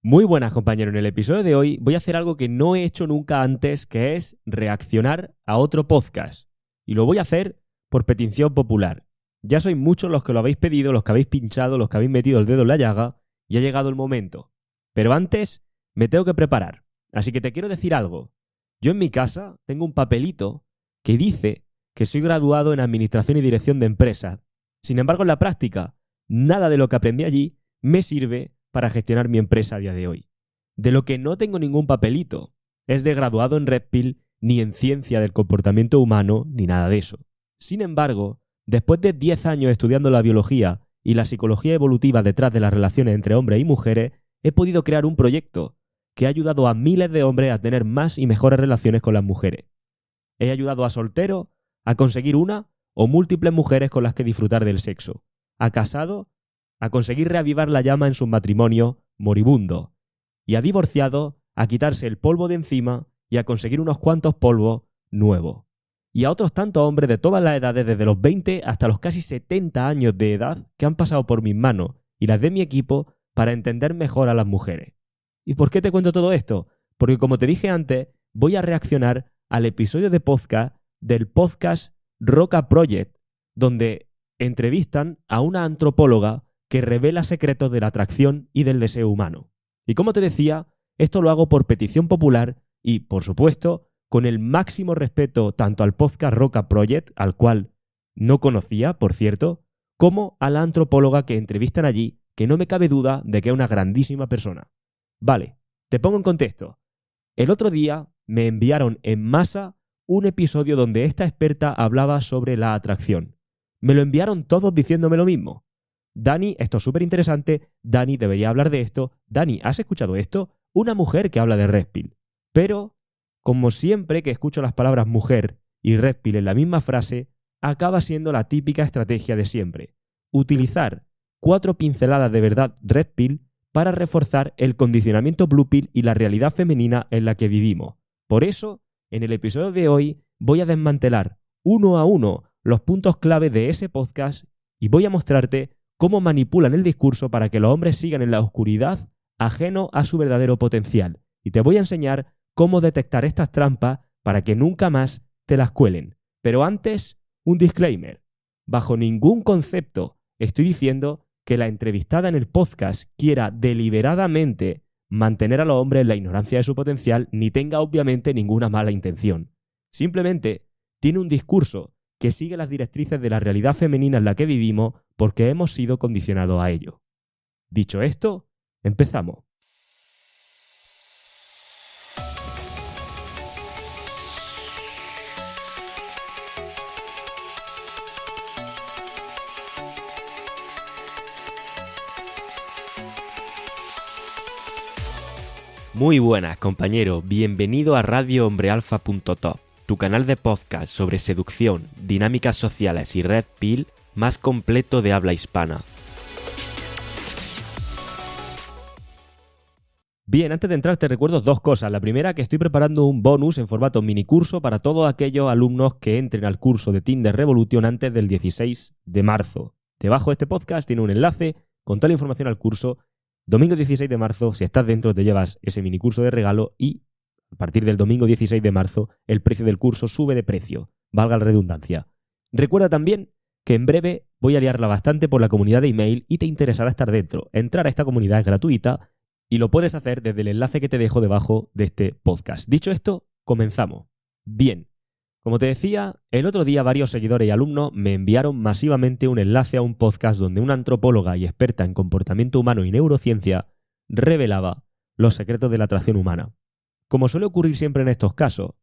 Muy buenas, compañeros. En el episodio de hoy voy a hacer algo que no he hecho nunca antes, que es reaccionar a otro podcast. Y lo voy a hacer por petición popular. Ya sois muchos los que lo habéis pedido, los que habéis pinchado, los que habéis metido el dedo en la llaga, y ha llegado el momento. Pero antes me tengo que preparar. Así que te quiero decir algo. Yo en mi casa tengo un papelito que dice que soy graduado en Administración y Dirección de Empresas. Sin embargo, en la práctica, nada de lo que aprendí allí me sirve para gestionar mi empresa a día de hoy. De lo que no tengo ningún papelito es de graduado en Red Pill, ni en ciencia del comportamiento humano, ni nada de eso. Sin embargo, después de 10 años estudiando la biología y la psicología evolutiva detrás de las relaciones entre hombres y mujeres, he podido crear un proyecto que ha ayudado a miles de hombres a tener más y mejores relaciones con las mujeres. He ayudado a solteros a conseguir una o múltiples mujeres con las que disfrutar del sexo, a casados a conseguir reavivar la llama en sus matrimonios moribundos, y a divorciados a quitarse el polvo de encima y a conseguir unos cuantos polvos nuevos. Y a otros tantos hombres de todas las edades, desde los 20 hasta los casi 70 años de edad, que han pasado por mis manos y las de mi equipo para entender mejor a las mujeres. ¿Y por qué te cuento todo esto? Porque, como te dije antes, voy a reaccionar al episodio de podcast del podcast Roca Project, donde entrevistan a una antropóloga que revela secretos de la atracción y del deseo humano. Y como te decía, esto lo hago por petición popular y, por supuesto, con el máximo respeto tanto al podcast Roca Project, al cual no conocía, por cierto, como a la antropóloga que entrevistan allí, que no me cabe duda de que es una grandísima persona. Vale, te pongo en contexto. El otro día me enviaron en masa un episodio donde esta experta hablaba sobre la atracción. Me lo enviaron todos diciéndome lo mismo. Dani, esto es súper interesante, Dani debería hablar de esto, Dani, ¿has escuchado esto? Una mujer que habla de Red Pill. Pero, como siempre que escucho las palabras mujer y Red Pill en la misma frase, acaba siendo la típica estrategia de siempre. Utilizar 4 pinceladas de verdad Red Pill para reforzar el condicionamiento Blue Pill y la realidad femenina en la que vivimos. Por eso, en el episodio de hoy voy a desmantelar uno a uno los puntos clave de ese podcast y voy a mostrarte cómo manipulan el discurso para que los hombres sigan en la oscuridad, ajeno a su verdadero potencial. Y te voy a enseñar cómo detectar estas trampas para que nunca más te las cuelen. Pero antes, un disclaimer. Bajo ningún concepto estoy diciendo que la entrevistada en el podcast quiera deliberadamente mantener a los hombres en la ignorancia de su potencial, ni tenga obviamente ninguna mala intención. Simplemente tiene un discurso que sigue las directrices de la realidad femenina en la que vivimos porque hemos sido condicionados a ello. Dicho esto, empezamos. Muy buenas, compañero. Bienvenido a radiohombrealfa.top, tu canal de podcast sobre seducción, dinámicas sociales y Red Pill más completo de habla hispana. Bien, antes de entrar te recuerdo 2 cosas. La primera, que estoy preparando un bonus en formato minicurso para todos aquellos alumnos que entren al curso de Tinder Revolution antes del 16 de marzo. Debajo de este podcast tiene un enlace con toda la información al curso. Domingo 16 de marzo, si estás dentro, te llevas ese minicurso de regalo y a partir del domingo 16 de marzo el precio del curso sube de precio, valga la redundancia. Recuerda también que en breve voy a liarla bastante por la comunidad de email y te interesará estar dentro. Entrar a esta comunidad es gratuita y lo puedes hacer desde el enlace que te dejo debajo de este podcast. Dicho esto, comenzamos. Bien, como te decía, el otro día varios seguidores y alumnos me enviaron masivamente un enlace a un podcast donde una antropóloga y experta en comportamiento humano y neurociencia revelaba los secretos de la atracción humana. Como suele ocurrir siempre en estos casos,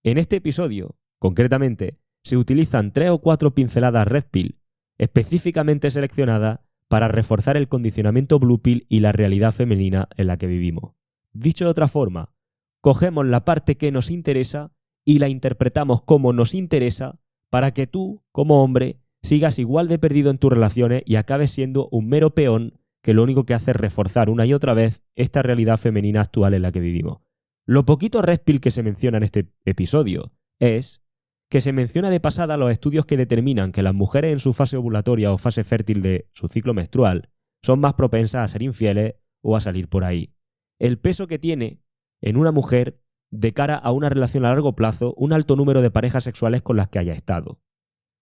en este episodio, concretamente, se utilizan 3 o 4 pinceladas Red Pill específicamente seleccionadas para reforzar el condicionamiento Blue Pill y la realidad femenina en la que vivimos. Dicho de otra forma, cogemos la parte que nos interesa y la interpretamos como nos interesa para que tú, como hombre, sigas igual de perdido en tus relaciones y acabes siendo un mero peón que lo único que hace es reforzar una y otra vez esta realidad femenina actual en la que vivimos. Lo poquito Red Pill que se menciona en este episodio es que se menciona de pasada los estudios que determinan que las mujeres en su fase ovulatoria o fase fértil de su ciclo menstrual son más propensas a ser infieles o a salir por ahí. el peso que tiene en una mujer de cara a una relación a largo plazo un alto número de parejas sexuales con las que haya estado.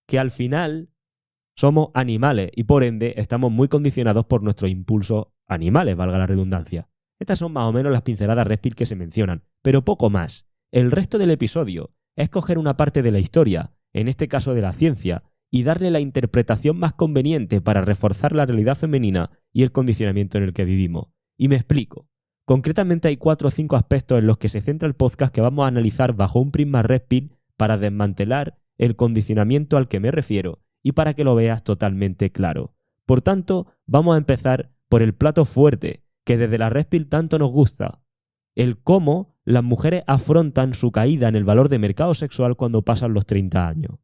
Que al final somos animales y por ende estamos muy condicionados por nuestros impulsos animales, valga la redundancia. Estas son más o menos las pinceladas Red Pill que se mencionan, pero poco más. El resto del episodio es coger una parte de la historia, en este caso de la ciencia, y darle la interpretación más conveniente para reforzar la realidad femenina y el condicionamiento en el que vivimos. Y me explico. Concretamente hay 4 o 5 aspectos en los que se centra el podcast que vamos a analizar bajo un prisma Red Pill para desmantelar el condicionamiento al que me refiero y para que lo veas totalmente claro. Por tanto, vamos a empezar por el plato fuerte, que desde la Red Pill tanto nos gusta. El cómo las mujeres afrontan su caída en el valor de mercado sexual cuando pasan los 30 años.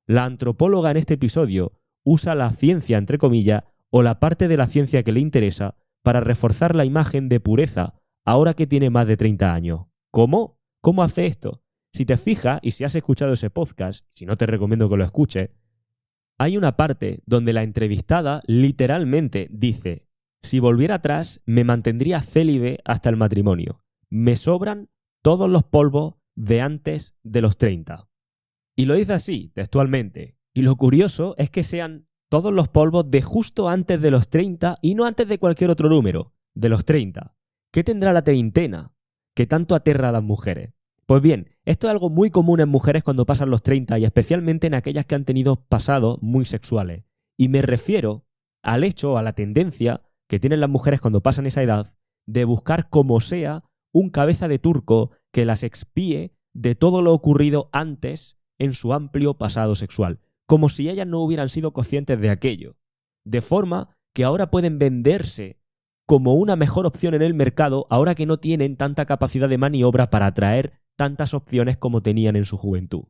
La antropóloga en este episodio usa la ciencia, entre comillas, o la parte de la ciencia que le interesa para reforzar la imagen de pureza ahora que tiene más de 30 años. ¿Cómo? ¿Cómo hace esto? Si te fijas, y si has escuchado ese podcast, si no te recomiendo que lo escuches, hay una parte donde la entrevistada literalmente dice: si volviera atrás, me mantendría célibe hasta el matrimonio. Me sobran todos los polvos de antes de los 30. Y lo dice así, textualmente. Y lo curioso es que sean todos los polvos de justo antes de los 30 y no antes de cualquier otro número, de los 30. ¿Qué tendrá la treintena que tanto aterra a las mujeres? Pues bien, esto es algo muy común en mujeres cuando pasan los 30 y especialmente en aquellas que han tenido pasados muy sexuales. Y me refiero al hecho, a la tendencia que tienen las mujeres cuando pasan esa edad de buscar como sea un cabeza de turco que las expíe de todo lo ocurrido antes en su amplio pasado sexual, como si ellas no hubieran sido conscientes de aquello. De forma que ahora pueden venderse como una mejor opción en el mercado ahora que no tienen tanta capacidad de maniobra para atraer tantas opciones como tenían en su juventud.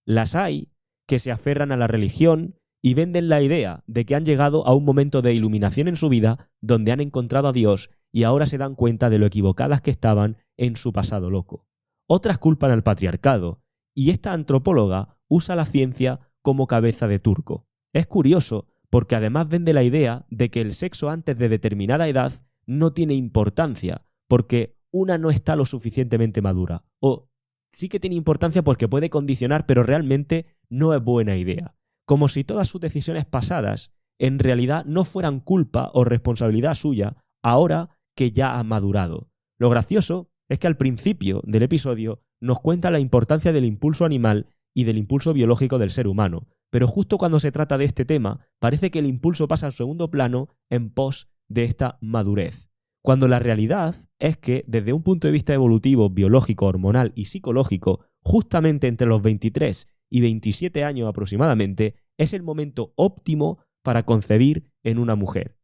Las hay que se aferran a la religión y venden la idea de que han llegado a un momento de iluminación en su vida donde han encontrado a Dios y ahora se dan cuenta de lo equivocadas que estaban en su pasado loco. Otras culpan al patriarcado y esta antropóloga usa la ciencia como cabeza de turco. Es curioso porque además vende la idea de que el sexo antes de determinada edad no tiene importancia porque una no está lo suficientemente madura. O sí que tiene importancia porque puede condicionar, pero realmente no es buena idea. Como si todas sus decisiones pasadas en realidad no fueran culpa o responsabilidad suya ahora que ya ha madurado. Lo gracioso es que al principio del episodio nos cuenta la importancia del impulso animal y del impulso biológico del ser humano, pero justo cuando se trata de este tema parece que el impulso pasa al segundo plano en pos de esta madurez. Cuando la realidad es que, desde un punto de vista evolutivo, biológico, hormonal y psicológico, justamente entre los 23 y 27 años aproximadamente, es el momento óptimo para concebir en una mujer.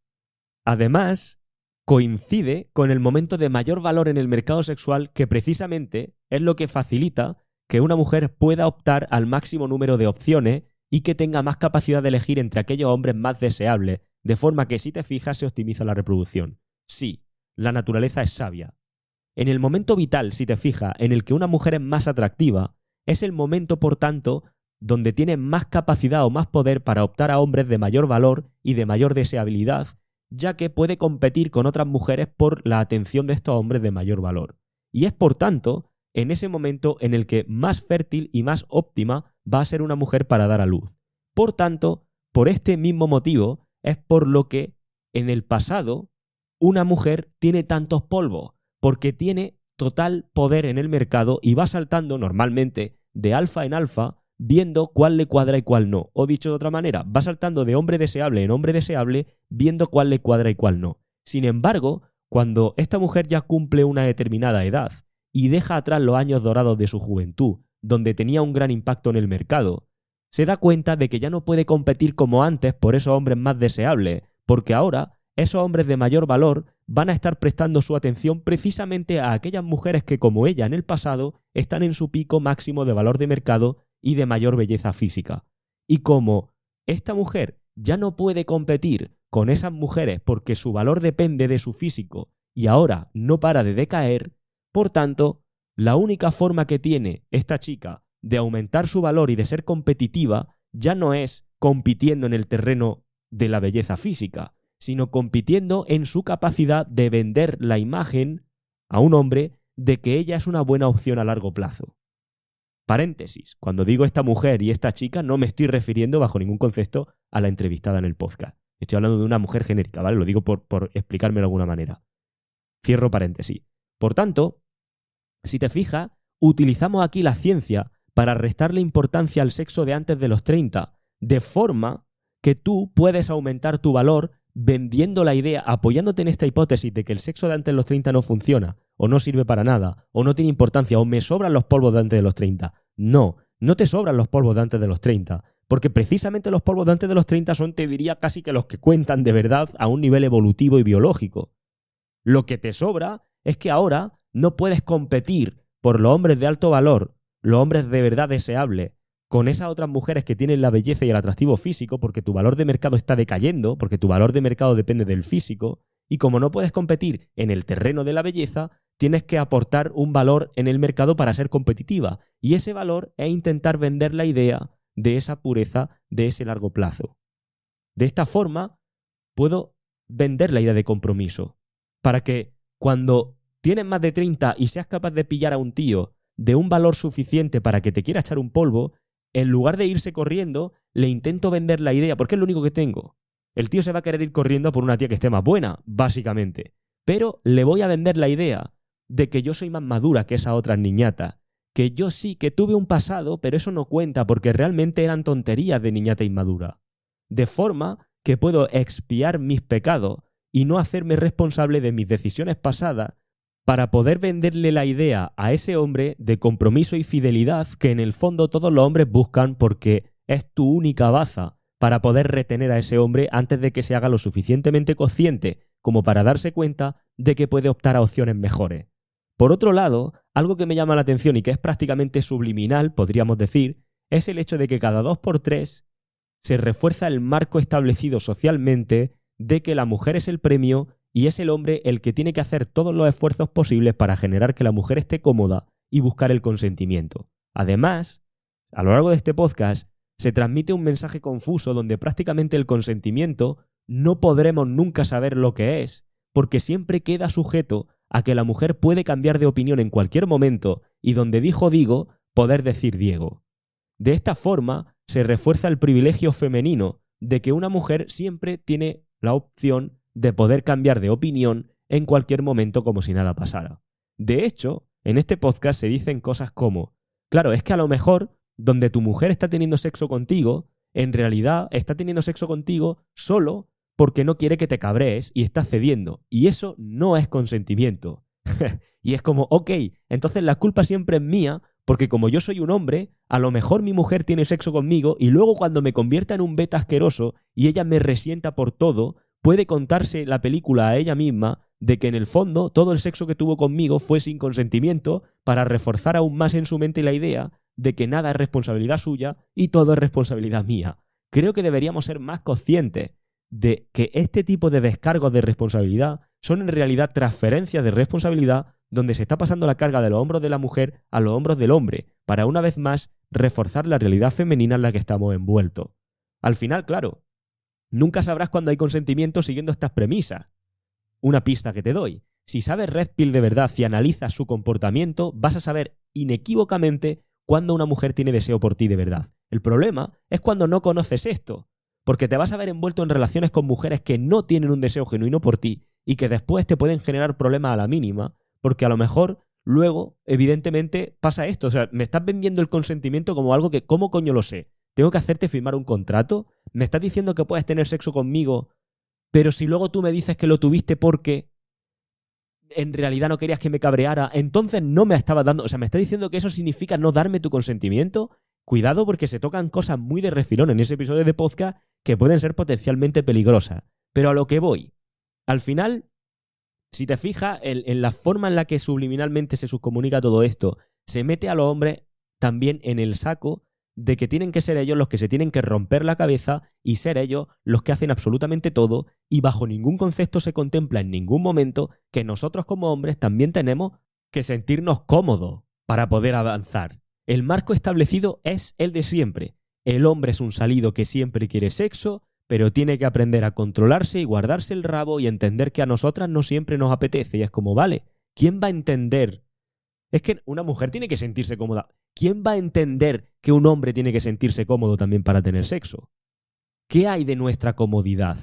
Además, coincide con el momento de mayor valor en el mercado sexual, que precisamente es lo que facilita que una mujer pueda optar al máximo número de opciones y que tenga más capacidad de elegir entre aquellos hombres más deseables, de forma que, si te fijas, se optimiza la reproducción. Sí, la naturaleza es sabia. En el momento vital, si te fijas, en el que una mujer es más atractiva, es el momento, por tanto, donde tiene más capacidad o más poder para optar a hombres de mayor valor y de mayor deseabilidad, ya que puede competir con otras mujeres por la atención de estos hombres de mayor valor. Y es, por tanto, en ese momento en el que más fértil y más óptima va a ser una mujer para dar a luz. Por tanto, por este mismo motivo, es por lo que en el pasado una mujer tiene tantos polvos, porque tiene total poder en el mercado y va saltando normalmente de alfa en alfa, viendo cuál le cuadra y cuál no. O dicho de otra manera, va saltando de hombre deseable en hombre deseable, viendo cuál le cuadra y cuál no. Sin embargo, cuando esta mujer ya cumple una determinada edad y deja atrás los años dorados de su juventud, donde tenía un gran impacto en el mercado, se da cuenta de que ya no puede competir como antes por esos hombres más deseables, porque ahora esos hombres de mayor valor van a estar prestando su atención precisamente a aquellas mujeres que, como ella en el pasado, están en su pico máximo de valor de mercado y de mayor belleza física. Y como esta mujer ya no puede competir con esas mujeres porque su valor depende de su físico y ahora no para de decaer, por tanto, la única forma que tiene esta chica de aumentar su valor y de ser competitiva ya no es compitiendo en el terreno de la belleza física, sino compitiendo en su capacidad de vender la imagen a un hombre de que ella es una buena opción a largo plazo. Paréntesis, cuando digo esta mujer y esta chica no me estoy refiriendo bajo ningún concepto a la entrevistada en el podcast. Estoy hablando de una mujer genérica, ¿vale? Lo digo por explicarme de alguna manera. Cierro paréntesis. Por tanto, si te fijas, utilizamos aquí la ciencia para restarle importancia al sexo de antes de los 30, de forma que tú puedes aumentar tu valor vendiendo la idea, apoyándote en esta hipótesis de que el sexo de antes de los 30 no funciona, o no sirve para nada, o no tiene importancia, o me sobran los polvos de antes de los 30. No, no te sobran los polvos de antes de los 30, porque precisamente los polvos de antes de los 30 son, te diría, casi que los que cuentan de verdad a un nivel evolutivo y biológico. Lo que te sobra es que ahora no puedes competir por los hombres de alto valor, los hombres de verdad deseables, con esas otras mujeres que tienen la belleza y el atractivo físico, porque tu valor de mercado está decayendo, porque tu valor de mercado depende del físico, y como no puedes competir en el terreno de la belleza, tienes que aportar un valor en el mercado para ser competitiva, y ese valor es intentar vender la idea de esa pureza, de ese largo plazo. De esta forma, puedo vender la idea de compromiso, para que cuando tienes más de 30 y seas capaz de pillar a un tío de un valor suficiente para que te quiera echar un polvo, en lugar de irse corriendo, le intento vender la idea, porque es lo único que tengo. El tío se va a querer ir corriendo por una tía que esté más buena, básicamente. Pero le voy a vender la idea de que yo soy más madura que esas otras niñatas. Que yo sí, que tuve un pasado, pero eso no cuenta, porque realmente eran tonterías de niñata inmadura. De forma que puedo expiar mis pecados y no hacerme responsable de mis decisiones pasadas, para poder venderle la idea a ese hombre de compromiso y fidelidad que en el fondo todos los hombres buscan, porque es tu única baza para poder retener a ese hombre antes de que se haga lo suficientemente consciente como para darse cuenta de que puede optar a opciones mejores. Por otro lado, algo que me llama la atención y que es prácticamente subliminal, podríamos decir, es el hecho de que cada 2x3 se refuerza el marco establecido socialmente de que la mujer es el premio y es el hombre el que tiene que hacer todos los esfuerzos posibles para generar que la mujer esté cómoda y buscar el consentimiento. Además, a lo largo de este podcast se transmite un mensaje confuso donde prácticamente el consentimiento no podremos nunca saber lo que es, porque siempre queda sujeto a que la mujer puede cambiar de opinión en cualquier momento y donde dijo digo, poder decir Diego. De esta forma se refuerza el privilegio femenino de que una mujer siempre tiene la opción de poder cambiar de opinión en cualquier momento como si nada pasara. De hecho, en este podcast se dicen cosas como, claro, es que a lo mejor donde tu mujer está teniendo sexo contigo, en realidad está teniendo sexo contigo solo porque no quiere que te cabrees y está cediendo. Y eso no es consentimiento. Y es como, ok, entonces la culpa siempre es mía, porque como yo soy un hombre, a lo mejor mi mujer tiene sexo conmigo y luego cuando me convierta en un beta asqueroso y ella me resienta por todo, puede contarse la película a ella misma de que en el fondo todo el sexo que tuvo conmigo fue sin consentimiento para reforzar aún más en su mente la idea de que nada es responsabilidad suya y todo es responsabilidad mía. Creo que deberíamos ser más conscientes de que este tipo de descargos de responsabilidad son en realidad transferencias de responsabilidad donde se está pasando la carga de los hombros de la mujer a los hombros del hombre, para una vez más reforzar la realidad femenina en la que estamos envueltos. Al final, claro, nunca sabrás cuándo hay consentimiento siguiendo estas premisas. Una pista que te doy. Si sabes Red Pill de verdad y analizas su comportamiento, vas a saber inequívocamente cuándo una mujer tiene deseo por ti de verdad. El problema es cuando no conoces esto, porque te vas a ver envuelto en relaciones con mujeres que no tienen un deseo genuino por ti y que después te pueden generar problemas a la mínima, porque a lo mejor luego, evidentemente, pasa esto. O sea, me estás vendiendo el consentimiento como algo que, ¿cómo coño lo sé? ¿Tengo que hacerte firmar un contrato? ¿Me estás diciendo que puedes tener sexo conmigo, pero si luego tú me dices que lo tuviste porque en realidad no querías que me cabreara, entonces no me estabas dando... O sea, ¿me estás diciendo que eso significa no darme tu consentimiento? Cuidado, porque se tocan cosas muy de refilón en ese episodio de podcast que pueden ser potencialmente peligrosas. Pero a lo que voy. Al final, si te fijas en la forma en la que subliminalmente se subcomunica todo esto, se mete a los hombres también en el saco de que tienen que ser ellos los que se tienen que romper la cabeza y ser ellos los que hacen absolutamente todo, y bajo ningún concepto se contempla en ningún momento que nosotros como hombres también tenemos que sentirnos cómodos para poder avanzar. El marco establecido es el de siempre. El hombre es un salido que siempre quiere sexo, pero tiene que aprender a controlarse y guardarse el rabo y entender que a nosotras no siempre nos apetece, y es como, vale, ¿Quién va a entender? Es que una mujer tiene que sentirse cómoda. ¿Quién va a entender que un hombre tiene que sentirse cómodo también para tener sexo? ¿Qué hay de nuestra comodidad?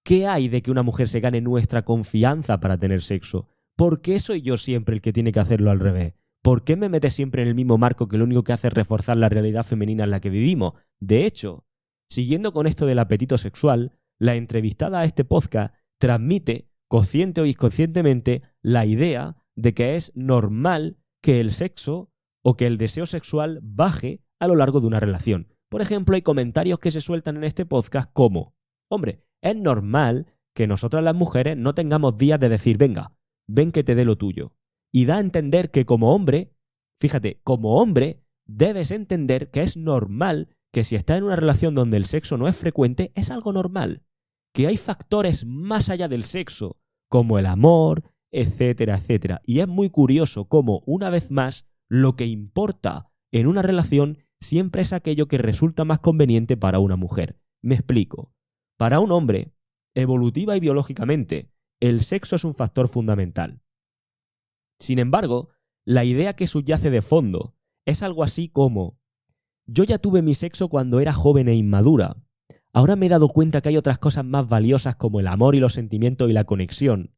¿Qué hay de que una mujer se gane nuestra confianza para tener sexo? ¿Por qué soy yo siempre el que tiene que hacerlo al revés? ¿Por qué me metes siempre en el mismo marco que lo único que hace es reforzar la realidad femenina en la que vivimos? De hecho, siguiendo con esto del apetito sexual, la entrevistada a este podcast transmite, consciente o inconscientemente, la idea de que es normal que el sexo o que el deseo sexual baje a lo largo de una relación. Por ejemplo, hay comentarios que se sueltan en este podcast como: hombre, es normal que nosotras las mujeres no tengamos días de decir, venga, ven que te dé lo tuyo. Y da a entender que como hombre, fíjate, como hombre, debes entender que es normal que si estás en una relación donde el sexo no es frecuente, es algo normal. Que hay factores más allá del sexo, como el amor, etcétera, etcétera. Y es muy curioso cómo, una vez más, lo que importa en una relación siempre es aquello que resulta más conveniente para una mujer. Me explico. Para un hombre, evolutiva y biológicamente, el sexo es un factor fundamental. Sin embargo, la idea que subyace de fondo es algo así como: yo ya tuve mi sexo cuando era joven e inmadura. Ahora me he dado cuenta que hay otras cosas más valiosas como el amor y los sentimientos y la conexión.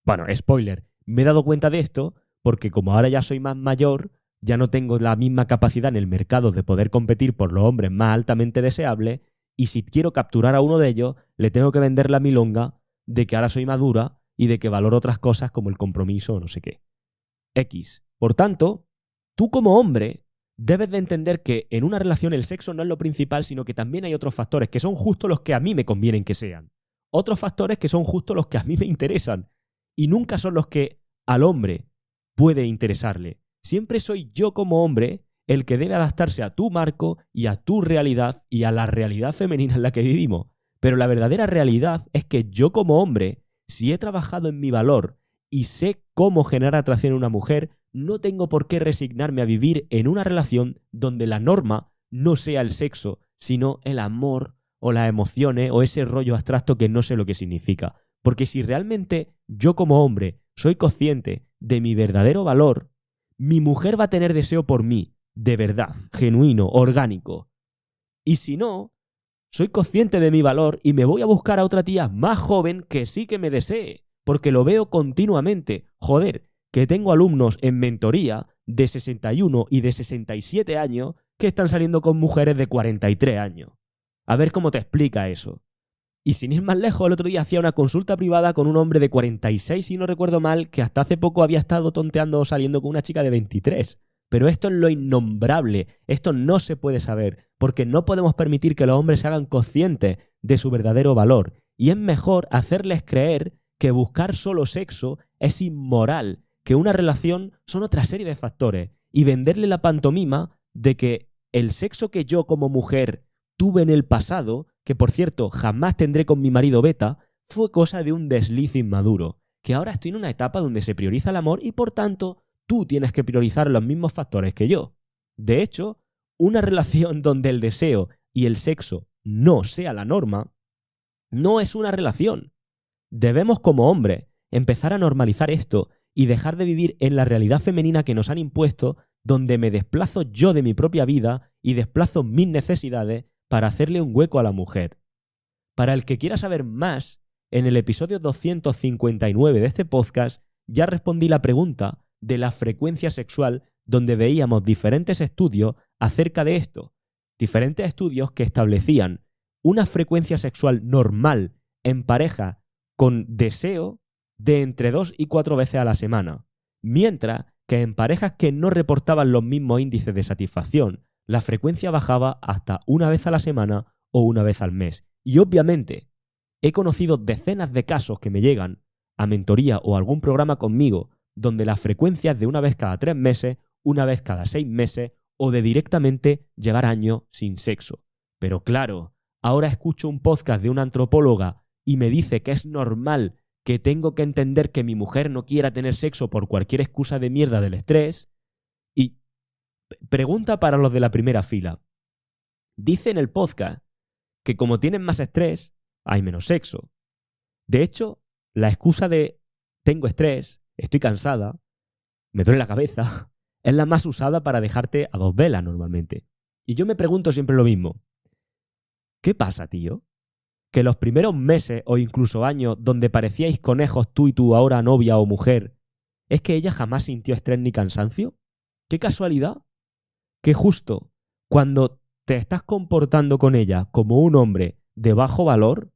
Bueno, spoiler, me he dado cuenta de esto porque como ahora ya soy más mayor, ya no tengo la misma capacidad en el mercado de poder competir por los hombres más altamente deseables, y si quiero capturar a uno de ellos, le tengo que vender la milonga de que ahora soy madura y de que valoro otras cosas como el compromiso o no sé qué. X. Por tanto, tú como hombre debes de entender que en una relación el sexo no es lo principal, sino que también hay otros factores que son justo los que a mí me convienen que sean. Otros factores que son justo los que a mí me interesan. Y nunca son los que al hombre puede interesarle. Siempre soy yo como hombre el que debe adaptarse a tu marco y a tu realidad y a la realidad femenina en la que vivimos. Pero la verdadera realidad es que yo como hombre, si he trabajado en mi valor y sé cómo generar atracción en una mujer, no tengo por qué resignarme a vivir en una relación donde la norma no sea el sexo, sino el amor o las emociones o ese rollo abstracto que no sé lo que significa. Porque si realmente yo como hombre soy consciente de mi verdadero valor, mi mujer va a tener deseo por mí, de verdad, genuino, orgánico. Y si no, soy consciente de mi valor y me voy a buscar a otra tía más joven que sí que me desee, porque lo veo continuamente. Joder, que tengo alumnos en mentoría de 61 y de 67 años que están saliendo con mujeres de 43 años. A ver cómo te explica eso. Y sin ir más lejos, el otro día hacía una consulta privada con un hombre de 46, si no recuerdo mal, que hasta hace poco había estado tonteando o saliendo con una chica de 23. Pero esto es lo innombrable, esto no se puede saber, porque no podemos permitir que los hombres se hagan conscientes de su verdadero valor. Y es mejor hacerles creer que buscar solo sexo es inmoral, que una relación son otra serie de factores, y venderle la pantomima de que el sexo que yo como mujer tuve en el pasado, que por cierto jamás tendré con mi marido beta, fue cosa de un desliz inmaduro, que ahora estoy en una etapa donde se prioriza el amor y por tanto tú tienes que priorizar los mismos factores que yo. De hecho, una relación donde el deseo y el sexo no sea la norma, no es una relación. Debemos como hombres empezar a normalizar esto y dejar de vivir en la realidad femenina que nos han impuesto, donde me desplazo yo de mi propia vida y desplazo mis necesidades para hacerle un hueco a la mujer. Para el que quiera saber más, en el episodio 259 de este podcast ya respondí la pregunta de la frecuencia sexual, donde veíamos diferentes estudios acerca de esto. Diferentes estudios que establecían una frecuencia sexual normal en pareja con deseo de entre 2 y 4 veces a la semana, mientras que en parejas que no reportaban los mismos índices de satisfacción, la frecuencia bajaba hasta una vez a la semana o una vez al mes. Y obviamente, he conocido decenas de casos que me llegan a mentoría o a algún programa conmigo donde la frecuencia es de una vez cada 3 meses, una vez cada 6 meses o de directamente llevar años sin sexo. Pero claro, ahora escucho un podcast de una antropóloga y me dice que es normal que tengo que entender que mi mujer no quiera tener sexo por cualquier excusa de mierda del estrés. Y pregunta para los de la primera fila. Dice en el podcast que como tienen más estrés, hay menos sexo. De hecho, la excusa de tengo estrés estoy cansada, me duele la cabeza, es la más usada para dejarte a dos velas normalmente. Y yo me pregunto siempre lo mismo. ¿Qué pasa, tío? Que los primeros meses o incluso años donde parecíais conejos tú y tu ahora novia o mujer, ¿es que ella jamás sintió estrés ni cansancio? ¿Qué casualidad? Que justo cuando te estás comportando con ella como un hombre de bajo valor,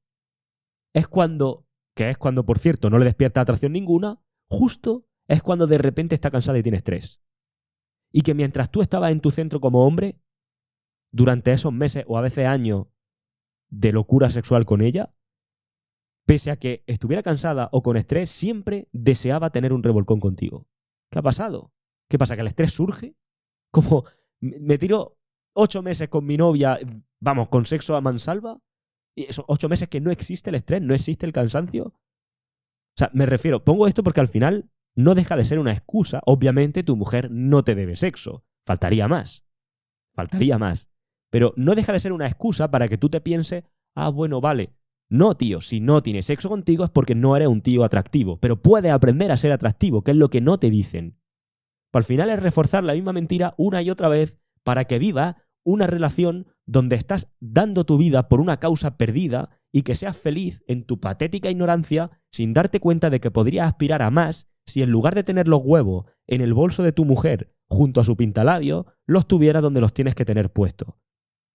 que es cuando, por cierto, no le despierta atracción ninguna, justo es cuando de repente está cansada y tiene estrés. Y que mientras tú estabas en tu centro como hombre, durante esos meses o a veces años de locura sexual con ella, pese a que estuviera cansada o con estrés, siempre deseaba tener un revolcón contigo. ¿Qué ha pasado? ¿Qué pasa? ¿Que el estrés surge? Como me tiro 8 meses con mi novia, vamos, con sexo a mansalva, y esos 8 meses que no existe el estrés, no existe el cansancio. O sea, me refiero, pongo esto porque al final no deja de ser una excusa. Obviamente tu mujer no te debe sexo. Faltaría más. Faltaría más. Pero no deja de ser una excusa para que tú te pienses, ah, bueno, vale. No, tío, si no tiene sexo contigo es porque no eres un tío atractivo. Pero puedes aprender a ser atractivo, que es lo que no te dicen. Al final es reforzar la misma mentira una y otra vez para que vivas una relación donde estás dando tu vida por una causa perdida y que seas feliz en tu patética ignorancia sin darte cuenta de que podrías aspirar a más si en lugar de tener los huevos en el bolso de tu mujer junto a su pintalabio, los tuviera donde los tienes que tener puestos.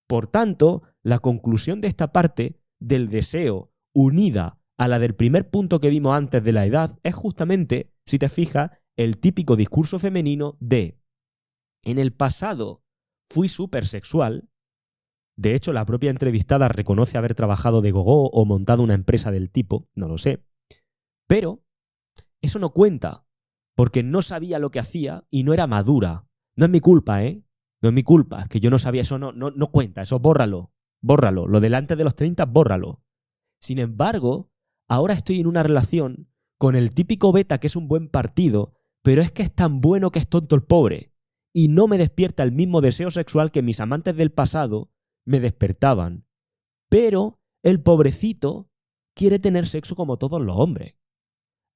Por tanto, la conclusión de esta parte del deseo unida a la del primer punto que vimos antes de la edad es justamente, si te fijas, el típico discurso femenino de en el pasado fui súper sexual. De hecho, la propia entrevistada reconoce haber trabajado de gogó o montado una empresa del tipo, no lo sé. Pero eso no cuenta, porque no sabía lo que hacía y no era madura. No es mi culpa, ¿eh? No es mi culpa, es que yo no sabía, eso no cuenta, eso bórralo, bórralo. Lo delante de los 30, bórralo. Sin embargo, ahora estoy en una relación con el típico beta que es un buen partido, pero es que es tan bueno que es tonto el pobre. Y no me despierta el mismo deseo sexual que mis amantes del pasado me despertaban. Pero el pobrecito quiere tener sexo como todos los hombres.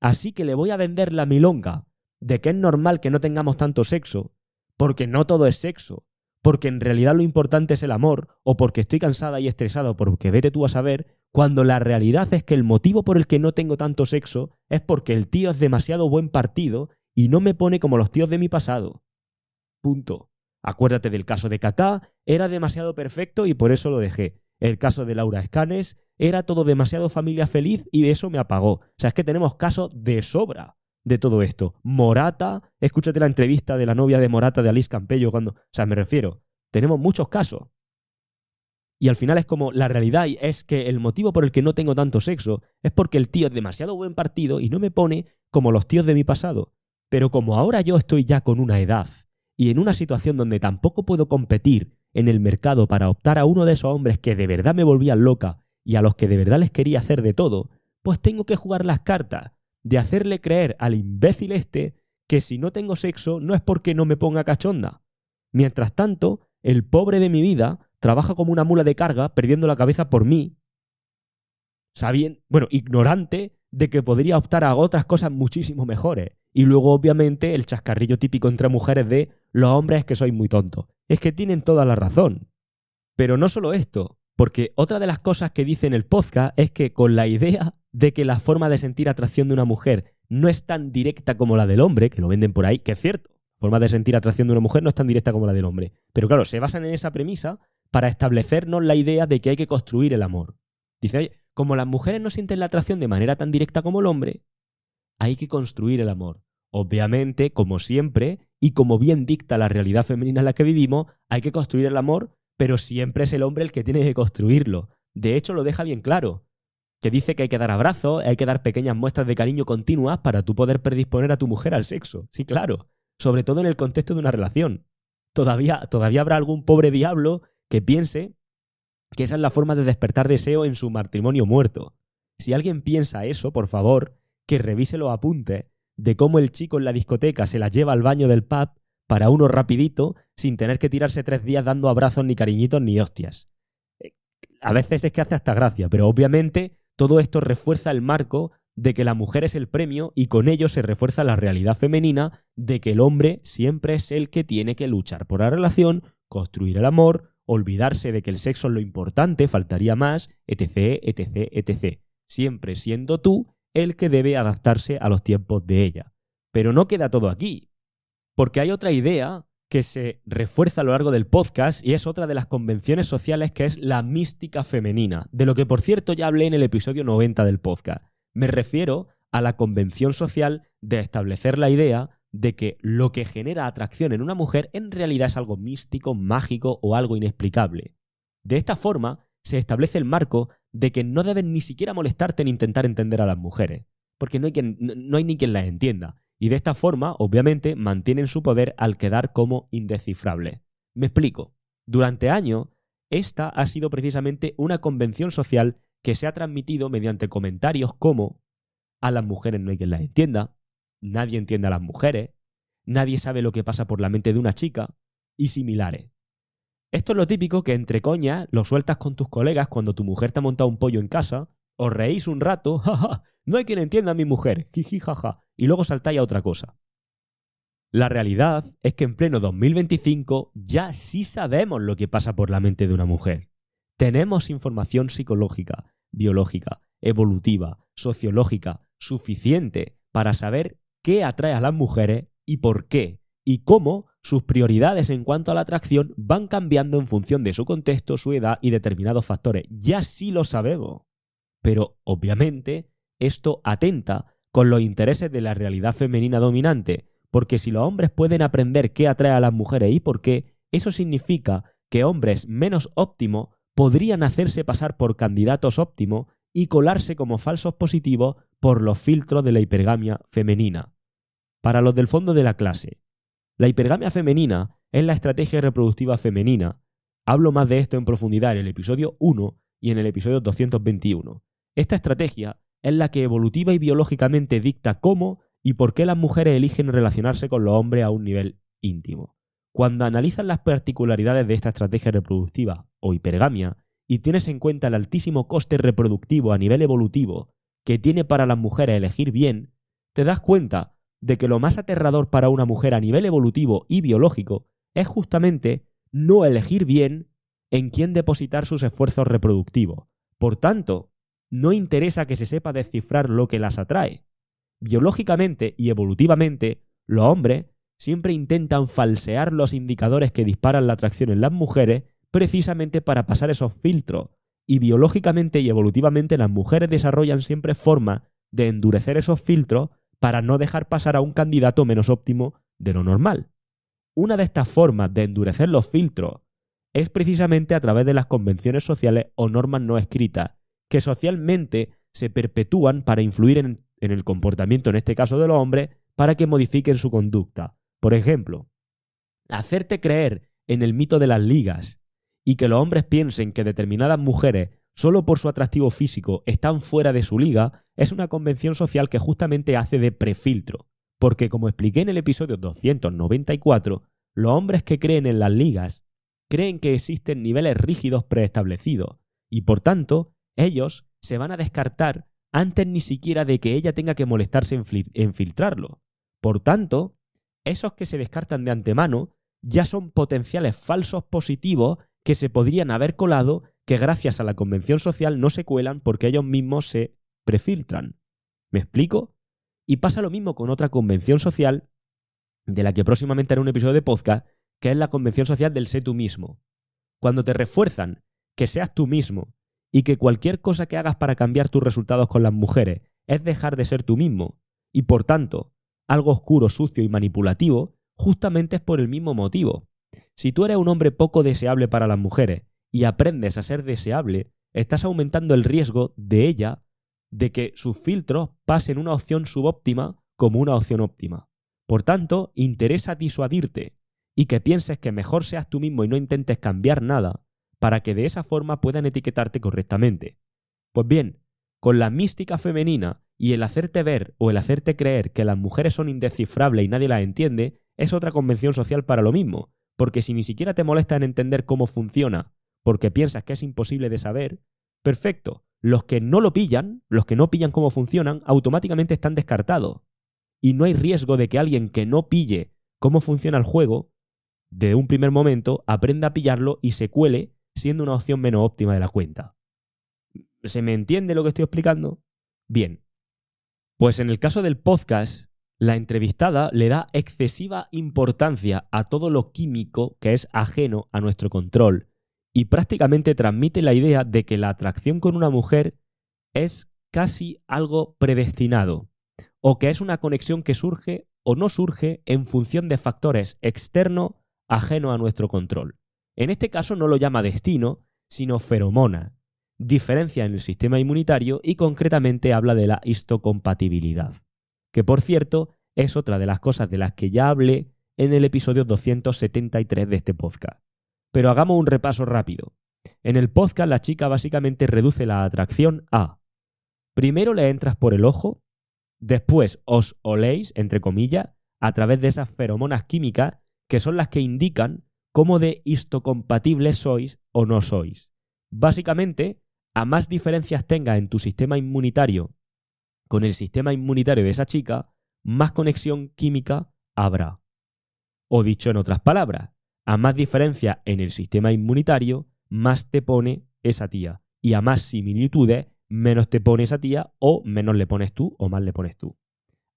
Así que le voy a vender la milonga de que es normal que no tengamos tanto sexo, porque no todo es sexo, porque en realidad lo importante es el amor, o porque estoy cansada y estresado, porque vete tú a saber, cuando la realidad es que el motivo por el que no tengo tanto sexo es porque el tío es demasiado buen partido y no me pone como los tíos de mi pasado. Punto. Acuérdate del caso de Kaká, era demasiado perfecto y por eso lo dejé. El caso de Laura Escanes, era todo demasiado familia feliz y eso me apagó. O sea, es que tenemos casos de sobra de todo esto. Morata, escúchate la entrevista de la novia de Morata de Alice Campello cuando... O sea, me refiero, tenemos muchos casos. Y al final es como, la realidad es que el motivo por el que no tengo tanto sexo es porque el tío es demasiado buen partido y no me pone como los tíos de mi pasado. Pero como ahora yo estoy ya con una edad y en una situación donde tampoco puedo competir en el mercado para optar a uno de esos hombres que de verdad me volvían loca y a los que de verdad les quería hacer de todo, pues tengo que jugar las cartas de hacerle creer al imbécil este que si no tengo sexo no es porque no me ponga cachonda. Mientras tanto, el pobre de mi vida trabaja como una mula de carga perdiendo la cabeza por mí, ignorante de que podría optar a otras cosas muchísimo mejores. Y luego, obviamente, el chascarrillo típico entre mujeres de los hombres es que sois muy tontos. Es que tienen toda la razón. Pero no solo esto, porque otra de las cosas que dice en el podcast es que con la idea de que la forma de sentir atracción de una mujer no es tan directa como la del hombre, que lo venden por ahí, que es cierto, la forma de sentir atracción de una mujer no es tan directa como la del hombre. Pero claro, se basan en esa premisa para establecernos la idea de que hay que construir el amor. Dice, oye, como las mujeres no sienten la atracción de manera tan directa como el hombre, hay que construir el amor. Obviamente, como siempre, y como bien dicta la realidad femenina en la que vivimos, hay que construir el amor, pero siempre es el hombre el que tiene que construirlo. De hecho, lo deja bien claro, que dice que hay que dar abrazos, hay que dar pequeñas muestras de cariño continuas para tú poder predisponer a tu mujer al sexo. Sí, claro. Sobre todo en el contexto de una relación. Todavía habrá algún pobre diablo que piense que esa es la forma de despertar deseo en su matrimonio muerto. Si alguien piensa eso, por favor, que revise los apuntes de cómo el chico en la discoteca se la lleva al baño del pub para uno rapidito, sin tener que tirarse 3 días dando abrazos ni cariñitos ni hostias. A veces es que hace hasta gracia, pero obviamente todo esto refuerza el marco de que la mujer es el premio y con ello se refuerza la realidad femenina de que el hombre siempre es el que tiene que luchar por la relación, construir el amor, olvidarse de que el sexo es lo importante, faltaría más, etc, etc, etc. Siempre siendo tú el que debe adaptarse a los tiempos de ella. Pero no queda todo aquí, porque hay otra idea que se refuerza a lo largo del podcast y es otra de las convenciones sociales, que es la mística femenina, de lo que por cierto ya hablé en el episodio 90 del podcast. Me refiero a la convención social de establecer la idea de que lo que genera atracción en una mujer en realidad es algo místico, mágico o algo inexplicable. De esta forma se establece el marco de que no deben ni siquiera molestarte en intentar entender a las mujeres, porque no hay ni quien las entienda. Y de esta forma, obviamente, mantienen su poder al quedar como indescifrables. Me explico. Durante años, esta ha sido precisamente una convención social que se ha transmitido mediante comentarios como: a las mujeres no hay quien las entienda, nadie entiende a las mujeres, nadie sabe lo que pasa por la mente de una chica, y similares. Esto es lo típico que entre coñas lo sueltas con tus colegas cuando tu mujer te ha montado un pollo en casa, os reís un rato, jaja, no hay quien entienda a mi mujer, jiji, jaja, y luego saltáis a otra cosa. La realidad es que en pleno 2025 ya sí sabemos lo que pasa por la mente de una mujer. Tenemos información psicológica, biológica, evolutiva, sociológica, suficiente para saber qué atrae a las mujeres y por qué, y cómo sus prioridades en cuanto a la atracción van cambiando en función de su contexto, su edad y determinados factores. Ya sí lo sabemos. Pero, obviamente, esto atenta con los intereses de la realidad femenina dominante, porque si los hombres pueden aprender qué atrae a las mujeres y por qué, eso significa que hombres menos óptimos podrían hacerse pasar por candidatos óptimos y colarse como falsos positivos por los filtros de la hipergamia femenina. Para los del fondo de la clase, la hipergamia femenina es la estrategia reproductiva femenina. Hablo más de esto en profundidad en el episodio 1 y en el episodio 221. Esta estrategia es la que evolutiva y biológicamente dicta cómo y por qué las mujeres eligen relacionarse con los hombres a un nivel íntimo. Cuando analizas las particularidades de esta estrategia reproductiva o hipergamia y tienes en cuenta el altísimo coste reproductivo a nivel evolutivo que tiene para las mujeres elegir bien, te das cuenta de que lo más aterrador para una mujer a nivel evolutivo y biológico es justamente no elegir bien en quién depositar sus esfuerzos reproductivos. Por tanto, no interesa que se sepa descifrar lo que las atrae. Biológicamente y evolutivamente, los hombres siempre intentan falsear los indicadores que disparan la atracción en las mujeres precisamente para pasar esos filtros. Y biológicamente y evolutivamente las mujeres desarrollan siempre formas de endurecer esos filtros para no dejar pasar a un candidato menos óptimo de lo normal. Una de estas formas de endurecer los filtros es precisamente a través de las convenciones sociales o normas no escritas, que socialmente se perpetúan para influir en el comportamiento, en este caso de los hombres, para que modifiquen su conducta. Por ejemplo, hacerte creer en el mito de las ligas y que los hombres piensen que determinadas mujeres, solo por su atractivo físico, están fuera de su liga, es una convención social que justamente hace de prefiltro. Porque, como expliqué en el episodio 294, los hombres que creen en las ligas creen que existen niveles rígidos preestablecidos y, por tanto, ellos se van a descartar antes ni siquiera de que ella tenga que molestarse en filtrarlo. Por tanto, esos que se descartan de antemano ya son potenciales falsos positivos que se podrían haber colado, que gracias a la convención social no se cuelan porque ellos mismos se prefiltran. ¿Me explico? Y pasa lo mismo con otra convención social, de la que próximamente haré un episodio de podcast, que es la convención social del sé tú mismo. Cuando te refuerzan que seas tú mismo y que cualquier cosa que hagas para cambiar tus resultados con las mujeres es dejar de ser tú mismo, y por tanto, algo oscuro, sucio y manipulativo, justamente es por el mismo motivo. Si tú eres un hombre poco deseable para las mujeres y aprendes a ser deseable, estás aumentando el riesgo de ella de que sus filtros pasen una opción subóptima como una opción óptima. Por tanto, interesa disuadirte y que pienses que mejor seas tú mismo y no intentes cambiar nada para que de esa forma puedan etiquetarte correctamente. Pues bien, con la mística femenina y el hacerte ver o el hacerte creer que las mujeres son indescifrables y nadie las entiende, es otra convención social para lo mismo, porque si ni siquiera te molesta en entender cómo funciona, porque piensas que es imposible de saber, perfecto, los que no lo pillan, los que no pillan cómo funcionan, automáticamente están descartados. Y no hay riesgo de que alguien que no pille cómo funciona el juego, de un primer momento, aprenda a pillarlo y se cuele siendo una opción menos óptima de la cuenta. ¿Se me entiende lo que estoy explicando? Bien. Pues en el caso del podcast, la entrevistada le da excesiva importancia a todo lo químico que es ajeno a nuestro control y prácticamente transmite la idea de que la atracción con una mujer es casi algo predestinado o que es una conexión que surge o no surge en función de factores externos ajenos a nuestro control. En este caso no lo llama destino, sino feromona, diferencia en el sistema inmunitario y concretamente habla de la histocompatibilidad, que por cierto es otra de las cosas de las que ya hablé en el episodio 273 de este podcast. Pero hagamos un repaso rápido. En el podcast la chica básicamente reduce la atracción a: primero le entras por el ojo, después os oléis, entre comillas, a través de esas feromonas químicas que son las que indican cómo de histocompatibles sois o no sois. Básicamente, a más diferencias tengas en tu sistema inmunitario con el sistema inmunitario de esa chica, más conexión química habrá. O dicho en otras palabras, a más diferencia en el sistema inmunitario, más te pone esa tía. Y a más similitudes, menos te pone esa tía, o menos le pones tú, o más le pones tú.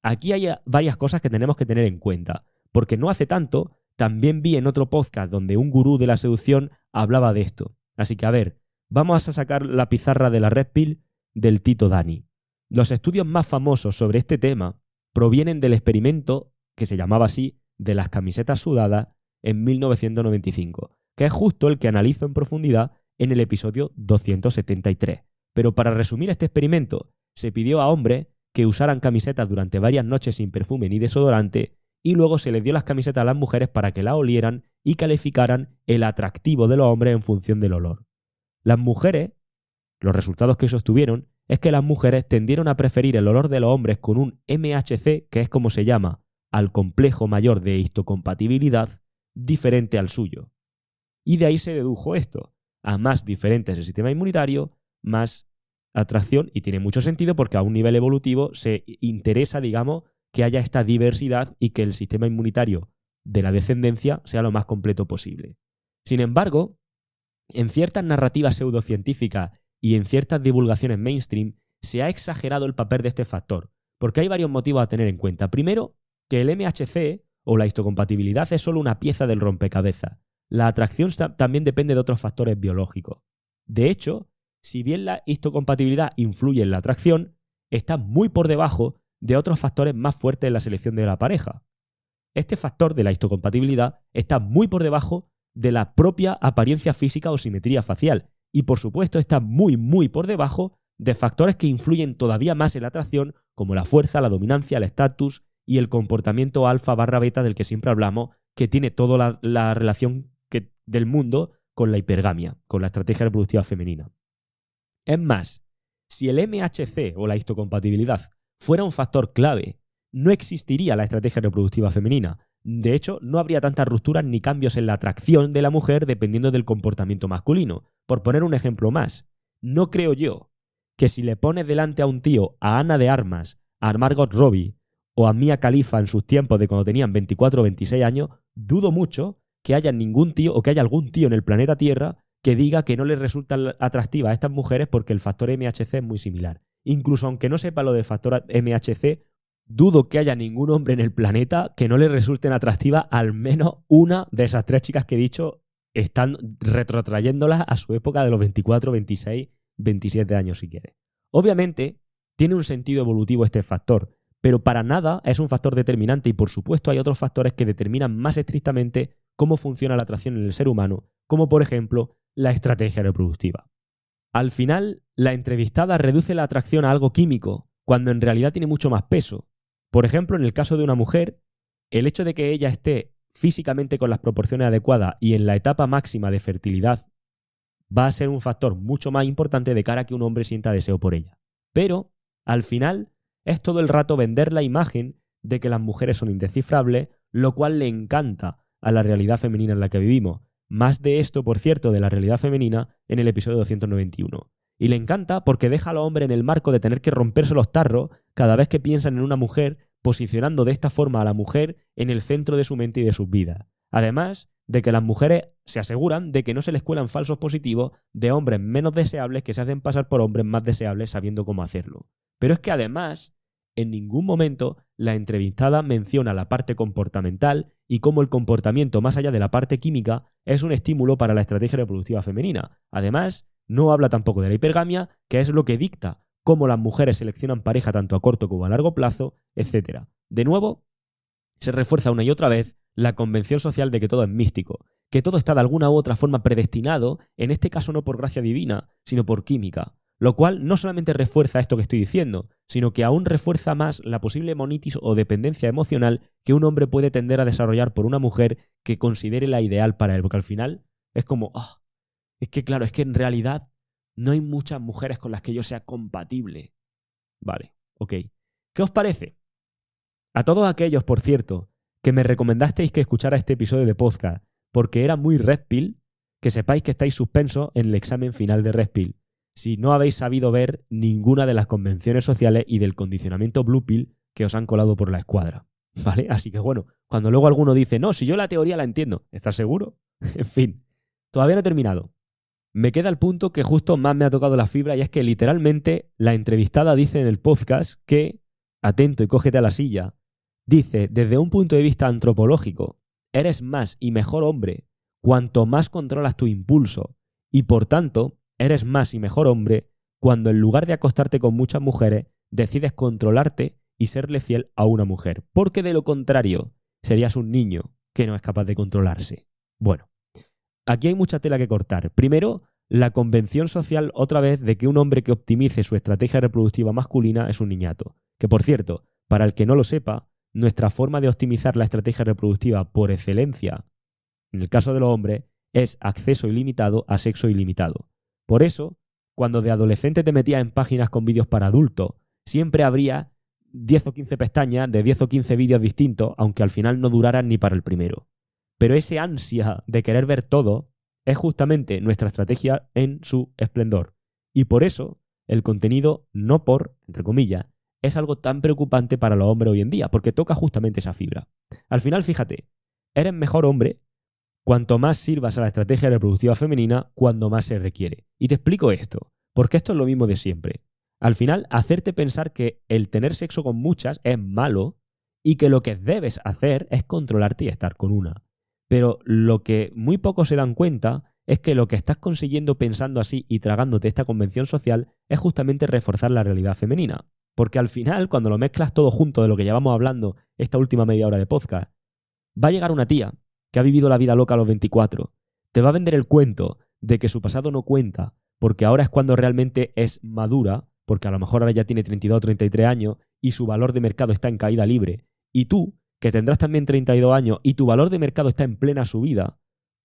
Aquí hay varias cosas que tenemos que tener en cuenta, porque no hace tanto también vi en otro podcast donde un gurú de la seducción hablaba de esto. Así que a ver, vamos a sacar la pizarra de la Red Pill del Tito Dani. Los estudios más famosos sobre este tema provienen del experimento, que se llamaba así, de las camisetas sudadas en 1995, que es justo el que analizo en profundidad en el episodio 273. Pero para resumir este experimento, se pidió a hombres que usaran camisetas durante varias noches sin perfume ni desodorante y luego se les dio las camisetas a las mujeres para que las olieran y calificaran el atractivo de los hombres en función del olor. Las mujeres, los resultados que sostuvieron es que las mujeres tendieron a preferir el olor de los hombres con un MHC, que es como se llama al complejo mayor de histocompatibilidad, diferente al suyo. Y de ahí se dedujo esto. A más diferente es el sistema inmunitario, más atracción, y tiene mucho sentido porque a un nivel evolutivo se interesa, digamos, que haya esta diversidad y que el sistema inmunitario de la descendencia sea lo más completo posible. Sin embargo, en ciertas narrativas pseudocientíficas y en ciertas divulgaciones mainstream se ha exagerado el papel de este factor, porque hay varios motivos a tener en cuenta. Primero, que el MHC o la histocompatibilidad es solo una pieza del rompecabezas. La atracción también depende de otros factores biológicos. De hecho, si bien la histocompatibilidad influye en la atracción, está muy por debajo de otros factores más fuertes en la selección de la pareja. Este factor de la histocompatibilidad está muy por debajo de la propia apariencia física o simetría facial y por supuesto está muy por debajo de factores que influyen todavía más en la atracción como la fuerza, la dominancia, el estatus y el comportamiento alfa/beta del que siempre hablamos, que tiene toda la relación del mundo con la hipergamia, con la estrategia reproductiva femenina. Es más, si el MHC o la histocompatibilidad fuera un factor clave, no existiría la estrategia reproductiva femenina. De hecho, no habría tantas rupturas ni cambios en la atracción de la mujer dependiendo del comportamiento masculino. Por poner un ejemplo más, no creo yo que si le pones delante a un tío, a Ana de Armas, a Margot Robbie o a Mia Khalifa en sus tiempos de cuando tenían 24 o 26 años, dudo mucho que haya ningún tío o que haya algún tío en el planeta Tierra que diga que no les resulta atractiva a estas mujeres porque el factor MHC es muy similar. Incluso aunque no sepa lo del factor MHC, dudo que haya ningún hombre en el planeta que no le resulten atractivas al menos una de esas tres chicas que he dicho, están retrotrayéndolas a su época de los 24, 26, 27 años si quiere. Obviamente, tiene un sentido evolutivo este factor, pero para nada es un factor determinante y por supuesto hay otros factores que determinan más estrictamente cómo funciona la atracción en el ser humano, como por ejemplo la estrategia reproductiva. Al final, la entrevistada reduce la atracción a algo químico, cuando en realidad tiene mucho más peso. Por ejemplo, en el caso de una mujer, el hecho de que ella esté físicamente con las proporciones adecuadas y en la etapa máxima de fertilidad va a ser un factor mucho más importante de cara a que un hombre sienta deseo por ella. Pero, al final, es todo el rato vender la imagen de que las mujeres son indescifrables, lo cual le encanta a la realidad femenina en la que vivimos. Más de esto, por cierto, de la realidad femenina en el episodio 291. Y le encanta porque deja a los hombres en el marco de tener que romperse los tarros cada vez que piensan en una mujer, posicionando de esta forma a la mujer en el centro de su mente y de sus vidas. Además de que las mujeres se aseguran de que no se les cuelan falsos positivos de hombres menos deseables que se hacen pasar por hombres más deseables sabiendo cómo hacerlo. Pero es que además, en ningún momento la entrevistada menciona la parte comportamental y cómo el comportamiento, más allá de la parte química, es un estímulo para la estrategia reproductiva femenina. Además, no habla tampoco de la hipergamia, que es lo que dicta cómo las mujeres seleccionan pareja tanto a corto como a largo plazo, etc. De nuevo, se refuerza una y otra vez la convención social de que todo es místico, que todo está de alguna u otra forma predestinado, en este caso no por gracia divina, sino por química. Lo cual no solamente refuerza esto que estoy diciendo, sino que aún refuerza más la posible monitis o dependencia emocional que un hombre puede tender a desarrollar por una mujer que considere la ideal para él, porque al final es como, es que claro, es que en realidad no hay muchas mujeres con las que yo sea compatible. Vale, ok. ¿Qué os parece? A todos aquellos, por cierto, que me recomendasteis que escuchara este episodio de podcast porque era muy Red Pill, que sepáis que estáis suspensos en el examen final de Red Pill si no habéis sabido ver ninguna de las convenciones sociales y del condicionamiento Blue Pill que os han colado por la escuadra, ¿vale? Así que bueno, cuando luego alguno dice, no, si yo la teoría la entiendo, ¿estás seguro? En fin, todavía no he terminado. Me queda el punto que justo más me ha tocado la fibra y es que literalmente la entrevistada dice en el podcast que, atento y cógete a la silla, dice, desde un punto de vista antropológico, eres más y mejor hombre cuanto más controlas tu impulso y por tanto eres más y mejor hombre cuando en lugar de acostarte con muchas mujeres decides controlarte y serle fiel a una mujer, porque de lo contrario serías un niño que no es capaz de controlarse. Bueno, aquí hay mucha tela que cortar. Primero, la convención social otra vez de que un hombre que optimice su estrategia reproductiva masculina es un niñato. Que por cierto, para el que no lo sepa, nuestra forma de optimizar la estrategia reproductiva por excelencia, en el caso de los hombres, es acceso ilimitado a sexo ilimitado. Por eso, cuando de adolescente te metías en páginas con vídeos para adultos, siempre habría 10 o 15 pestañas de 10 o 15 vídeos distintos, aunque al final no duraran ni para el primero. Pero ese ansia de querer ver todo es justamente nuestra estrategia en su esplendor. Y por eso, el contenido no por, entre comillas, es algo tan preocupante para los hombres hoy en día, porque toca justamente esa fibra. Al final, fíjate, eres mejor hombre cuanto más sirvas a la estrategia reproductiva femenina, cuando más se requiere. Y te explico esto, porque esto es lo mismo de siempre. Al final, hacerte pensar que el tener sexo con muchas es malo y que lo que debes hacer es controlarte y estar con una. Pero lo que muy pocos se dan cuenta es que lo que estás consiguiendo pensando así y tragándote esta convención social es justamente reforzar la realidad femenina. Porque al final, cuando lo mezclas todo junto de lo que llevamos hablando esta última media hora de podcast, va a llegar una tía que ha vivido la vida loca a los 24, te va a vender el cuento de que su pasado no cuenta, porque ahora es cuando realmente es madura, porque a lo mejor ahora ya tiene 32 o 33 años y su valor de mercado está en caída libre. Y tú, que tendrás también 32 años y tu valor de mercado está en plena subida,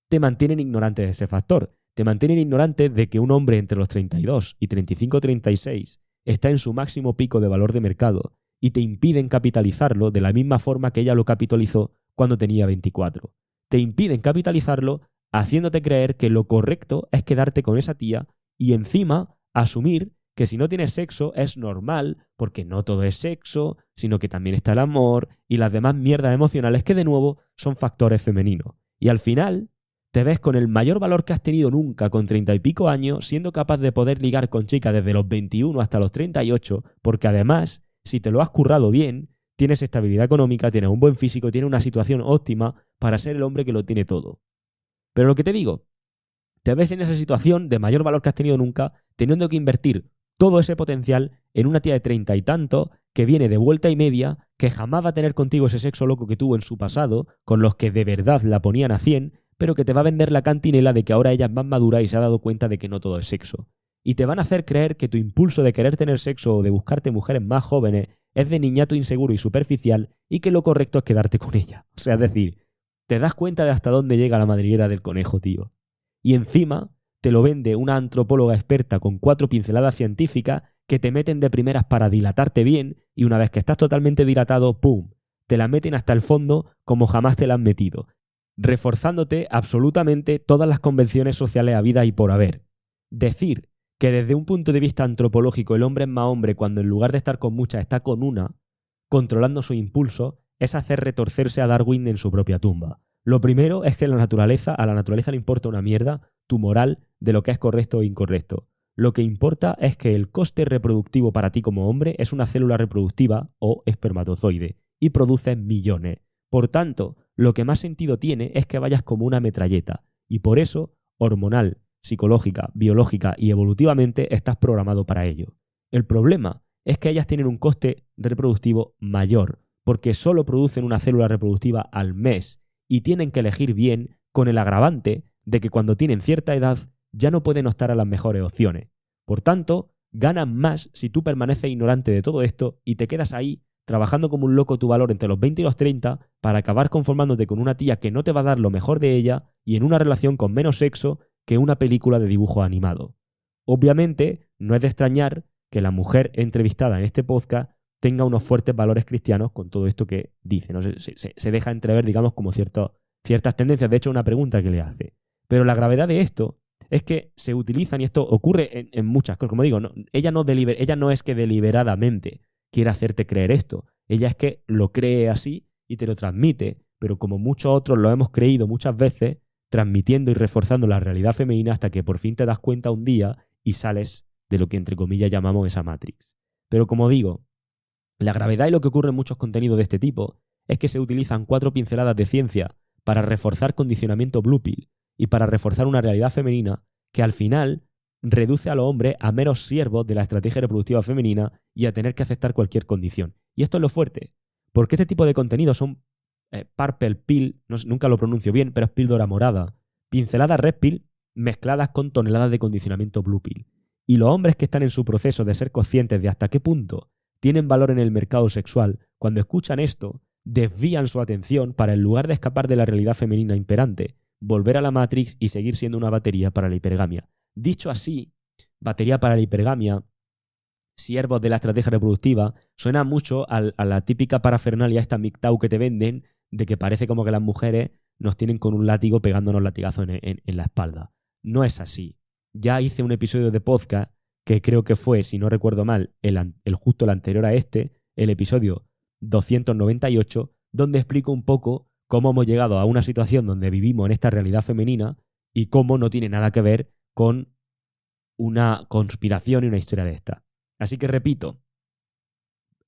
te mantienen ignorante de ese factor. Te mantienen ignorante de que un hombre entre los 32 y 35 o 36 está en su máximo pico de valor de mercado y te impiden capitalizarlo de la misma forma que ella lo capitalizó cuando tenía 24. Te impiden capitalizarlo haciéndote creer que lo correcto es quedarte con esa tía y encima asumir que si no tienes sexo es normal, porque no todo es sexo, sino que también está el amor y las demás mierdas emocionales que de nuevo son factores femeninos. Y al final te ves con el mayor valor que has tenido nunca con 30 y pico años, siendo capaz de poder ligar con chicas desde los 21 hasta los 38, porque además, si te lo has currado bien, tienes estabilidad económica, tienes un buen físico, tienes una situación óptima para ser el hombre que lo tiene todo. Pero lo que te digo, te ves en esa situación de mayor valor que has tenido nunca, teniendo que invertir todo ese potencial en una tía de 30 y tanto que viene de vuelta y media, que jamás va a tener contigo ese sexo loco que tuvo en su pasado, con los que de verdad la ponían a 100, pero que te va a vender la cantinela de que ahora ella es más madura y se ha dado cuenta de que no todo es sexo. Y te van a hacer creer que tu impulso de querer tener sexo o de buscarte mujeres más jóvenes es de niñato inseguro y superficial y que lo correcto es quedarte con ella. O sea, es decir, te das cuenta de hasta dónde llega la madriguera del conejo, tío. Y encima te lo vende una antropóloga experta con 4 pinceladas científicas que te meten de primeras para dilatarte bien y una vez que estás totalmente dilatado, ¡pum!, te la meten hasta el fondo como jamás te la han metido, reforzándote absolutamente todas las convenciones sociales habidas y por haber. Decir que desde un punto de vista antropológico el hombre es más hombre cuando en lugar de estar con muchas está con una, controlando su impulso, es hacer retorcerse a Darwin en su propia tumba. Lo primero es que a la naturaleza le importa una mierda tu moral de lo que es correcto o incorrecto. Lo que importa es que el coste reproductivo para ti como hombre es una célula reproductiva o espermatozoide y produces millones. Por tanto, lo que más sentido tiene es que vayas como una metralleta y por eso, hormonal, psicológica, biológica y evolutivamente estás programado para ello. El problema es que ellas tienen un coste reproductivo mayor porque solo producen una célula reproductiva al mes y tienen que elegir bien con el agravante de que cuando tienen cierta edad ya no pueden optar a las mejores opciones. Por tanto, ganan más si tú permaneces ignorante de todo esto y te quedas ahí trabajando como un loco tu valor entre los 20 y los 30 para acabar conformándote con una tía que no te va a dar lo mejor de ella y en una relación con menos sexo que una película de dibujo animado. Obviamente, no es de extrañar que la mujer entrevistada en este podcast tenga unos fuertes valores cristianos con todo esto que dice, ¿no? Se deja entrever, digamos, como ciertas tendencias. De hecho, una pregunta que le hace. Pero la gravedad de esto es que se utilizan, y esto ocurre en muchas cosas. Como digo, ella no es que deliberadamente quiera hacerte creer esto. Ella es que lo cree así y te lo transmite. Pero como muchos otros lo hemos creído muchas veces, transmitiendo y reforzando la realidad femenina hasta que por fin te das cuenta un día y sales de lo que entre comillas llamamos esa Matrix. Pero como digo, la gravedad y lo que ocurre en muchos contenidos de este tipo es que se utilizan 4 pinceladas de ciencia para reforzar condicionamiento blue pill y para reforzar una realidad femenina que al final reduce a los hombres a meros siervos de la estrategia reproductiva femenina y a tener que aceptar cualquier condición. Y esto es lo fuerte, porque este tipo de contenidos son purple pill, nunca lo pronuncio bien, pero es píldora morada, pinceladas red pill mezcladas con toneladas de condicionamiento blue pill. Y los hombres que están en su proceso de ser conscientes de hasta qué punto tienen valor en el mercado sexual, cuando escuchan esto, desvían su atención para, en lugar de escapar de la realidad femenina imperante, volver a la Matrix y seguir siendo una batería para la hipergamia. Dicho así, batería para la hipergamia, siervos de la estrategia reproductiva, suena mucho a la típica parafernalia, esta MGTOW que te venden, de que parece como que las mujeres nos tienen con un látigo pegándonos latigazos en la espalda. No es así. Ya hice un episodio de podcast que creo que fue, si no recuerdo mal, justo el anterior a este, el episodio 298, donde explico un poco cómo hemos llegado a una situación donde vivimos en esta realidad femenina y cómo no tiene nada que ver con una conspiración y una historia de esta. Así que repito,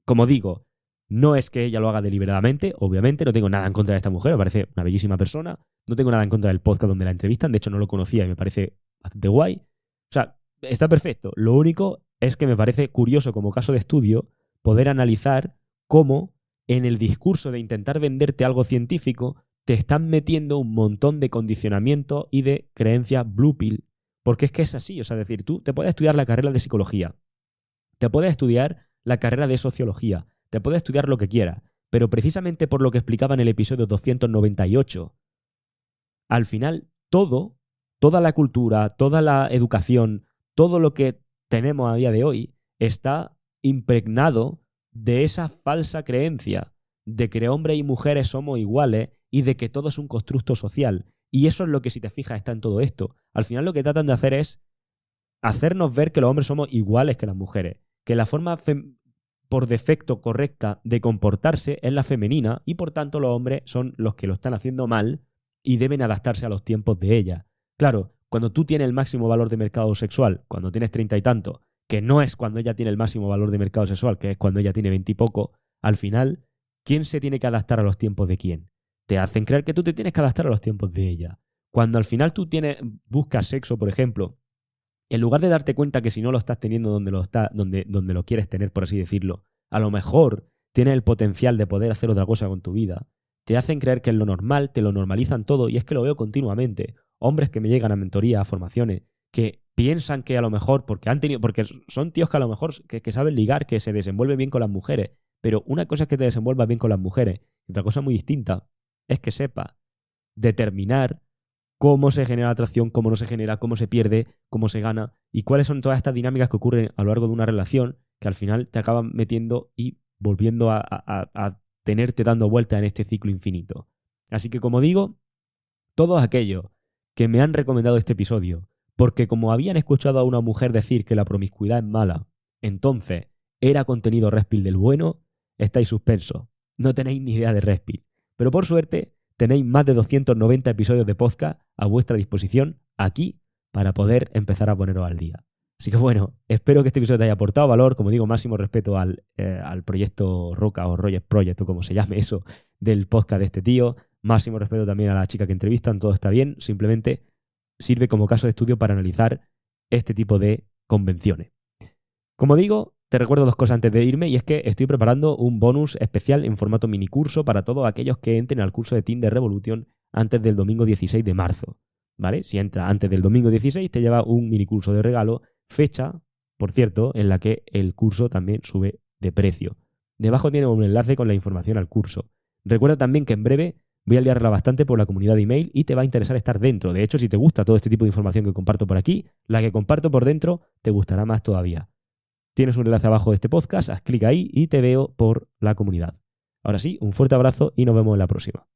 como digo, no es que ella lo haga deliberadamente, obviamente, no tengo nada en contra de esta mujer, me parece una bellísima persona, no tengo nada en contra del podcast donde la entrevistan, de hecho no lo conocía y me parece bastante guay. O sea, está perfecto. Lo único es que me parece curioso como caso de estudio poder analizar cómo en el discurso de intentar venderte algo científico te están metiendo un montón de condicionamiento y de creencias blue pill. Porque es que es así, o sea, es decir, tú te puedes estudiar la carrera de psicología, te puedes estudiar la carrera de sociología, te puedes estudiar lo que quieras, pero precisamente por lo que explicaba en el episodio 298, al final toda la cultura, toda la educación, todo lo que tenemos a día de hoy está impregnado de esa falsa creencia de que hombres y mujeres somos iguales y de que todo es un constructo social. Y eso es lo que, si te fijas, está en todo esto. Al final lo que tratan de hacer es hacernos ver que los hombres somos iguales que las mujeres, que la forma por defecto correcta de comportarse es la femenina y por tanto los hombres son los que lo están haciendo mal y deben adaptarse a los tiempos de ella. Claro, cuando tú tienes el máximo valor de mercado sexual, cuando tienes 30 y tanto, que no es cuando ella tiene el máximo valor de mercado sexual, que es cuando ella tiene 20 y poco, al final, ¿quién se tiene que adaptar a los tiempos de quién? Te hacen creer que tú te tienes que adaptar a los tiempos de ella. Cuando al final tú buscas sexo, por ejemplo, en lugar de darte cuenta que si no lo estás teniendo donde lo quieres tener, por así decirlo, a lo mejor tienes el potencial de poder hacer otra cosa con tu vida, te hacen creer que es lo normal, te lo normalizan todo, y es que lo veo continuamente. Hombres que me llegan a mentoría, a formaciones, que piensan que a lo mejor, porque son tíos que a lo mejor que saben ligar, que se desenvuelven bien con las mujeres, pero una cosa es que te desenvuelvas bien con las mujeres, y otra cosa muy distinta es que sepas determinar cómo se genera atracción, cómo no se genera, cómo se pierde, cómo se gana y cuáles son todas estas dinámicas que ocurren a lo largo de una relación que al final te acaban metiendo y volviendo a tenerte dando vueltas en este ciclo infinito. Así que, como digo, todos aquellos que me han recomendado este episodio porque como habían escuchado a una mujer decir que la promiscuidad es mala, entonces era contenido Red Pill del bueno, estáis suspensos. No tenéis ni idea de Red Pill. Pero por suerte, tenéis más de 290 episodios de podcast a vuestra disposición aquí para poder empezar a poneros al día. Así que bueno, espero que este episodio te haya aportado valor. Como digo, máximo respeto al proyecto Roca o Rogers Project o como se llame eso del podcast de este tío. Máximo respeto también a la chica que entrevistan. Todo está bien. Simplemente sirve como caso de estudio para analizar este tipo de convenciones. Como digo, te recuerdo 2 cosas antes de irme, y es que estoy preparando un bonus especial en formato minicurso para todos aquellos que entren al curso de Tinder Revolution antes del domingo 16 de marzo. ¿Vale? Si entras antes del domingo 16 te lleva un minicurso de regalo, fecha, por cierto, en la que el curso también sube de precio. Debajo tiene un enlace con la información al curso. Recuerda también que en breve voy a liarla bastante por la comunidad de email y te va a interesar estar dentro. De hecho, si te gusta todo este tipo de información que comparto por aquí, la que comparto por dentro te gustará más todavía. Tienes un enlace abajo de este podcast, haz clic ahí y te veo por la comunidad. Ahora sí, un fuerte abrazo y nos vemos en la próxima.